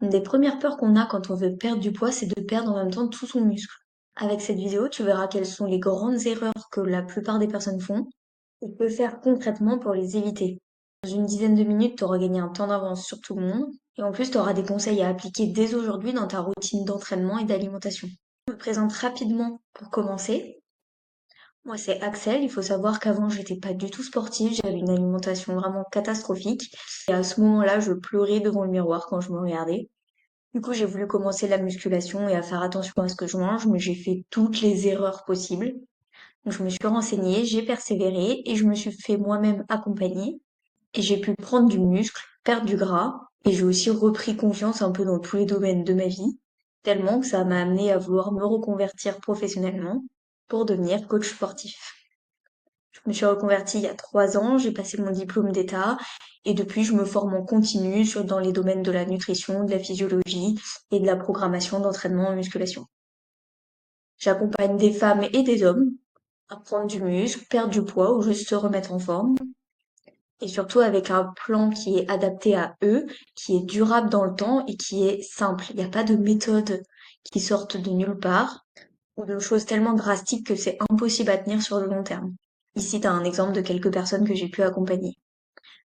Une des premières peurs qu'on a quand on veut perdre du poids, c'est de perdre en même temps tout son muscle. Avec cette vidéo, tu verras quelles sont les grandes erreurs que la plupart des personnes font et que faire concrètement pour les éviter. Dans une dizaine de minutes, tu auras gagné un temps d'avance sur tout le monde et en plus, tu auras des conseils à appliquer dès aujourd'hui dans ta routine d'entraînement et d'alimentation. Je me présente rapidement pour commencer. Moi, c'est Axel. Il faut savoir qu'avant, j'étais pas du tout sportive. J'avais une alimentation vraiment catastrophique. Et à ce moment-là, je pleurais devant le miroir quand je me regardais. Du coup, j'ai voulu commencer la musculation et à faire attention à ce que je mange, mais j'ai fait toutes les erreurs possibles. Donc, je me suis renseignée, j'ai persévéré et je me suis fait moi-même accompagner. Et j'ai pu prendre du muscle, perdre du gras, et j'ai aussi repris confiance un peu dans tous les domaines de ma vie, tellement que ça m'a amené à vouloir me reconvertir professionnellement pour devenir coach sportif. Je me suis reconvertie il y a 3 ans, j'ai passé mon diplôme d'État et depuis je me forme en continu dans les domaines de la nutrition, de la physiologie et de la programmation d'entraînement en musculation. J'accompagne des femmes et des hommes à prendre du muscle, perdre du poids ou juste se remettre en forme et surtout avec un plan qui est adapté à eux, qui est durable dans le temps et qui est simple. Il n'y a pas de méthode qui sortent de nulle part ou de choses tellement drastiques que c'est impossible à tenir sur le long terme. Ici, tu as un exemple de quelques personnes que j'ai pu accompagner.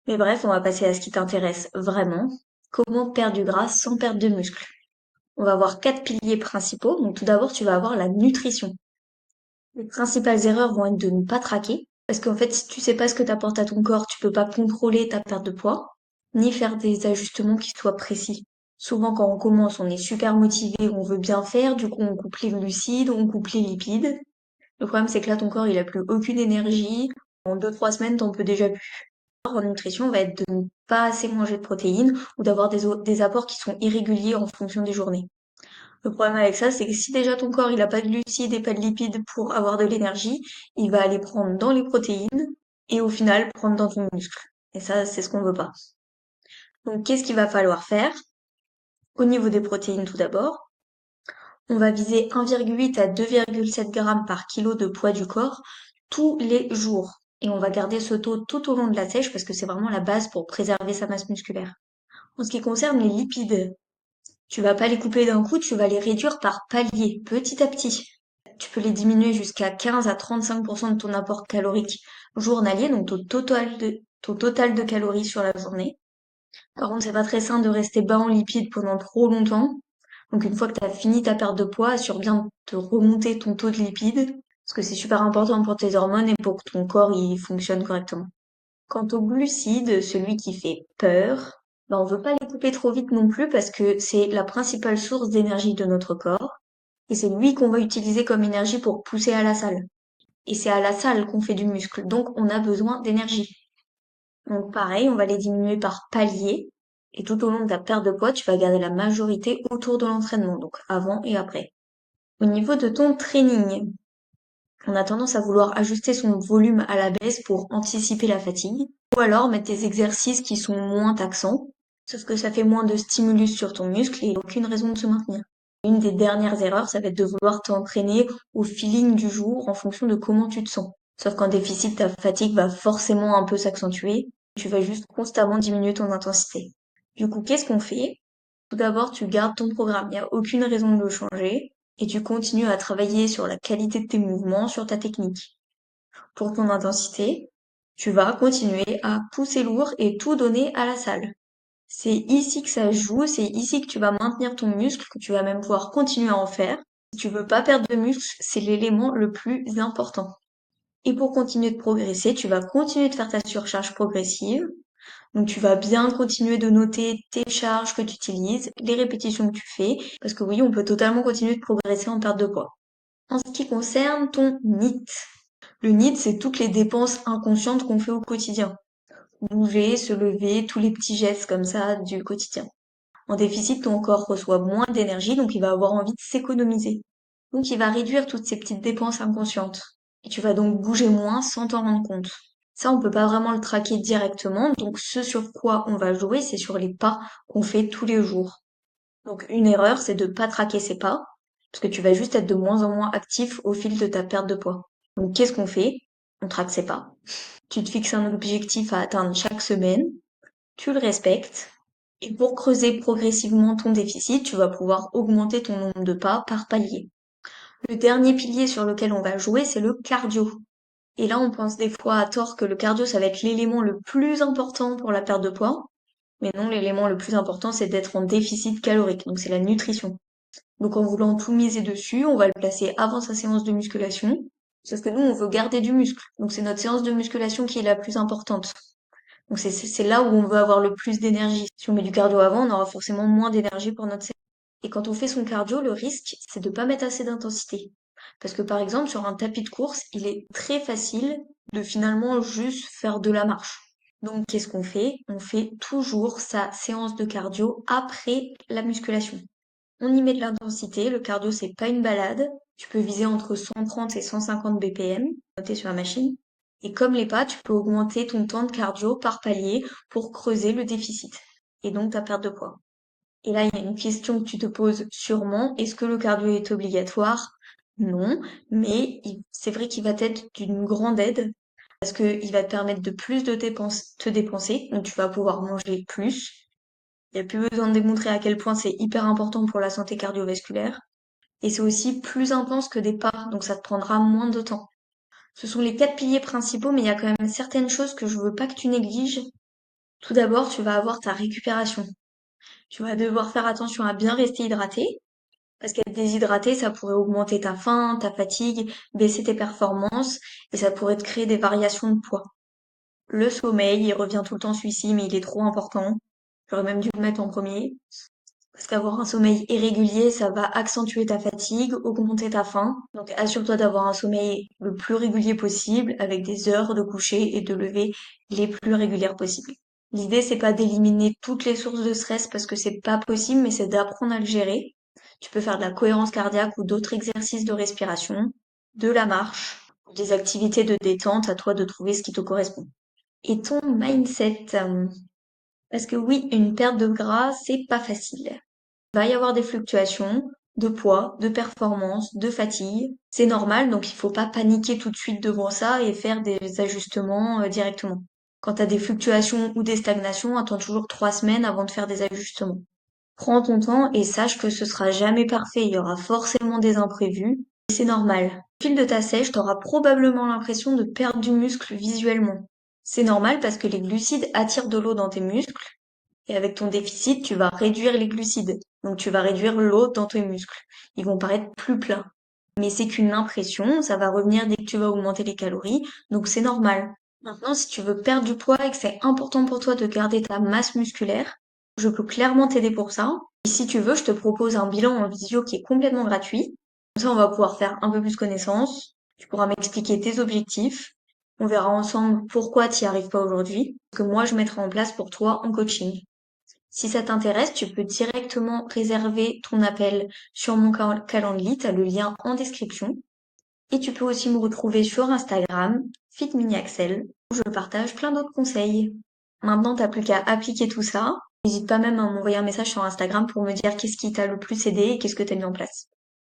Mais bref, on va passer à ce qui t'intéresse vraiment. Comment perdre du gras sans perdre de muscle? On va voir 4 piliers principaux. Donc tout d'abord, tu vas avoir la nutrition. Les principales erreurs vont être de ne pas traquer. Parce qu'en fait, si tu sais pas ce que t'apportes à ton corps, tu peux pas contrôler ta perte de poids, ni faire des ajustements qui soient précis. Souvent, quand on commence, on est super motivé, on veut bien faire, du coup, on coupe les glucides, on coupe les lipides. Le problème, c'est que là, ton corps, il a plus aucune énergie. En 2, 3 semaines, t'en peux déjà plus. En nutrition va être de ne pas assez manger de protéines ou d'avoir des apports qui sont irréguliers en fonction des journées. Le problème avec ça, c'est que si déjà ton corps il a pas de glucides et pas de lipides pour avoir de l'énergie, il va aller prendre dans les protéines et au final prendre dans ton muscle. Et ça, c'est ce qu'on veut pas. Donc, qu'est-ce qu'il va falloir faire? Au niveau des protéines, tout d'abord, on va viser 1,8 à 2,7 grammes par kilo de poids du corps tous les jours. Et on va garder ce taux tout au long de la sèche parce que c'est vraiment la base pour préserver sa masse musculaire. En ce qui concerne les lipides, tu vas pas les couper d'un coup, tu vas les réduire par palier, petit à petit. Tu peux les diminuer jusqu'à 15 à 35% de ton apport calorique journalier, donc ton total de calories sur la journée. Par contre, c'est pas très sain de rester bas en lipides pendant trop longtemps. Donc une fois que tu as fini ta perte de poids, assure bien de te remonter ton taux de lipides, parce que c'est super important pour tes hormones et pour que ton corps il fonctionne correctement. Quant aux glucides, celui qui fait peur, ben on veut pas les couper trop vite non plus parce que c'est la principale source d'énergie de notre corps et c'est lui qu'on va utiliser comme énergie pour pousser à la salle. Et c'est à la salle qu'on fait du muscle, donc on a besoin d'énergie. Donc pareil, on va les diminuer par palier et tout au long de ta perte de poids, tu vas garder la majorité autour de l'entraînement, donc avant et après. Au niveau de ton training, on a tendance à vouloir ajuster son volume à la baisse pour anticiper la fatigue, ou alors mettre des exercices qui sont moins taxants, sauf que ça fait moins de stimulus sur ton muscle et aucune raison de se maintenir. Une des dernières erreurs, ça va être de vouloir t'entraîner au feeling du jour en fonction de comment tu te sens. Sauf qu'en déficit, ta fatigue va forcément un peu s'accentuer, tu vas juste constamment diminuer ton intensité. Du coup, qu'est-ce qu'on fait? Tout d'abord, tu gardes ton programme, il n'y a aucune raison de le changer, et tu continues à travailler sur la qualité de tes mouvements, sur ta technique. Pour ton intensité, tu vas continuer à pousser lourd et tout donner à la salle. C'est ici que ça joue, c'est ici que tu vas maintenir ton muscle, que tu vas même pouvoir continuer à en faire. Si tu veux pas perdre de muscle, c'est l'élément le plus important. Et pour continuer de progresser, tu vas continuer de faire ta surcharge progressive. Donc tu vas bien continuer de noter tes charges que tu utilises, les répétitions que tu fais, parce que oui, on peut totalement continuer de progresser en perte de poids. En ce qui concerne ton NEAT, le NEAT, c'est toutes les dépenses inconscientes qu'on fait au quotidien. Bouger, se lever, tous les petits gestes comme ça du quotidien. En déficit, ton corps reçoit moins d'énergie, donc il va avoir envie de s'économiser. Donc il va réduire toutes ces petites dépenses inconscientes. Et tu vas donc bouger moins sans t'en rendre compte. Ça, on peut pas vraiment le traquer directement, donc ce sur quoi on va jouer, c'est sur les pas qu'on fait tous les jours. Donc une erreur, c'est de pas traquer ses pas, parce que tu vas juste être de moins en moins actif au fil de ta perte de poids. Donc qu'est-ce qu'on fait? On traque ses pas. Tu te fixes un objectif à atteindre chaque semaine, tu le respectes, Et pour creuser progressivement ton déficit, tu vas pouvoir augmenter ton nombre de pas par palier. Le dernier pilier sur lequel on va jouer, c'est le cardio. Et là, on pense des fois à tort que le cardio, ça va être l'élément le plus important pour la perte de poids. Mais non, l'élément le plus important, c'est d'être en déficit calorique. Donc, c'est la nutrition. Donc, en voulant tout miser dessus, on va le placer avant sa séance de musculation. Sauf que nous, on veut garder du muscle. Donc, c'est notre séance de musculation qui est la plus importante. Donc, c'est là où on veut avoir le plus d'énergie. Si on met du cardio avant, on aura forcément moins d'énergie pour notre séance. Et quand on fait son cardio, le risque, c'est de pas mettre assez d'intensité. Parce que par exemple, sur un tapis de course, il est très facile de finalement juste faire de la marche. Donc, qu'est-ce qu'on fait? On fait toujours sa séance de cardio après la musculation. On y met de l'intensité. Le cardio, c'est pas une balade. Tu peux viser entre 130 et 150 BPM, noté sur la machine. Et comme les pas, tu peux augmenter ton temps de cardio par palier pour creuser le déficit. Et donc ta perte de poids. Et là, il y a une question que tu te poses sûrement. Est-ce que le cardio est obligatoire? Non, mais c'est vrai qu'il va être d'une grande aide parce qu'il va te permettre de plus de te dépenser, donc tu vas pouvoir manger plus. Il n'y a plus besoin de démontrer à quel point c'est hyper important pour la santé cardiovasculaire. Et c'est aussi plus intense que des pas, donc ça te prendra moins de temps. Ce sont les 4 piliers principaux, mais il y a quand même certaines choses que je veux pas que tu négliges. Tout d'abord, tu vas avoir ta récupération. Tu vas devoir faire attention à bien rester hydraté, parce qu'être déshydraté, ça pourrait augmenter ta faim, ta fatigue, baisser tes performances, et ça pourrait te créer des variations de poids. Le sommeil, il revient tout le temps celui-ci, mais il est trop important. J'aurais même dû le mettre en premier. Parce qu'avoir un sommeil irrégulier, ça va accentuer ta fatigue, augmenter ta faim. Donc assure-toi d'avoir un sommeil le plus régulier possible, avec des heures de coucher et de lever les plus régulières possibles. L'idée, c'est pas d'éliminer toutes les sources de stress parce que c'est pas possible, mais c'est d'apprendre à le gérer. Tu peux faire de la cohérence cardiaque ou d'autres exercices de respiration, de la marche, des activités de détente, à toi de trouver ce qui te correspond. Et ton mindset, parce que oui, une perte de gras, c'est pas facile. Il va y avoir des fluctuations de poids, de performance, de fatigue. C'est normal, donc il faut pas paniquer tout de suite devant ça et faire des ajustements directement. Quand tu as des fluctuations ou des stagnations, attends toujours 3 semaines avant de faire des ajustements. Prends ton temps et sache que ce sera jamais parfait, il y aura forcément des imprévus, et c'est normal. Au fil de ta sèche, tu auras probablement l'impression de perdre du muscle visuellement. C'est normal parce que les glucides attirent de l'eau dans tes muscles, et avec ton déficit, tu vas réduire les glucides. Donc tu vas réduire l'eau dans tes muscles. Ils vont paraître plus plats. Mais c'est qu'une impression, ça va revenir dès que tu vas augmenter les calories, donc c'est normal. Maintenant, si tu veux perdre du poids et que c'est important pour toi de garder ta masse musculaire, je peux clairement t'aider pour ça. Et si tu veux, je te propose un bilan en visio qui est complètement gratuit. Comme ça, on va pouvoir faire un peu plus connaissance. Tu pourras m'expliquer tes objectifs. On verra ensemble pourquoi tu n'y arrives pas aujourd'hui, que moi je mettrai en place pour toi en coaching. Si ça t'intéresse, tu peux directement réserver ton appel sur mon calendrier, tu as le lien en description. Et tu peux aussi me retrouver sur Instagram, FitMiniAxel, où je partage plein d'autres conseils. Maintenant, t'as plus qu'à appliquer tout ça. N'hésite pas même à m'envoyer un message sur Instagram pour me dire qu'est-ce qui t'a le plus aidé et qu'est-ce que t'as mis en place.